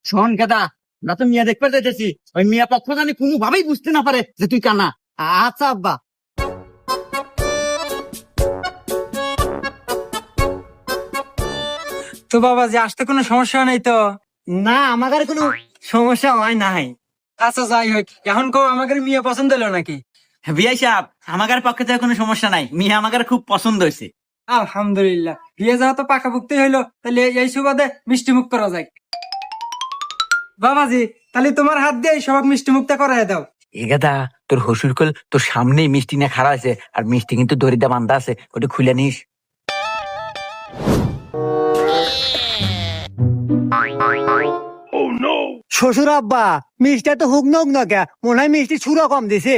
শোন গেদা, না তো মিয়া দেখতে যাইতেছি, ওই মিয়া পক্ষ জানি কোনোভাবেই বুঝতে না পারে যে তুই কানা। আচ্ছা আব্বা। তো বাবা যে আসতে কোনো সমস্যা নাই তো? না, আমার কোনো সমস্যা হয় নাই। আচ্ছা যাই হোক, এখন কো আমাদের মেয়ে পছন্দ হলো নাকি? বিয়াই সাহেব, আমাদের পক্ষে তো কোনো সমস্যা নাই, মিয়া আমাদের খুব পছন্দ হয়েছে। আলহামদুলিল্লাহ, বিয়ে যাওয়া তো পাকাপুক্তি হইলো, তাহলে এই সুবাদে মিষ্টি মুখ করা যায়। বাবাজি, তাহলে তোমার হাত দিয়ে সবাক মিষ্টি মুখটা করাই দাও। এ গাদা, তোর হসুর কল তোর সামনেই মিষ্টি না খাড়া আছে, আর মিষ্টি কিন্তু দড়িটা বান্ধা আছে, ওটা খুলে নিস। শ্বশুর আব্বা, মিষ্টি তো হুক নক না কে, মনে হয় মিষ্টি ছুরা কম দিছে।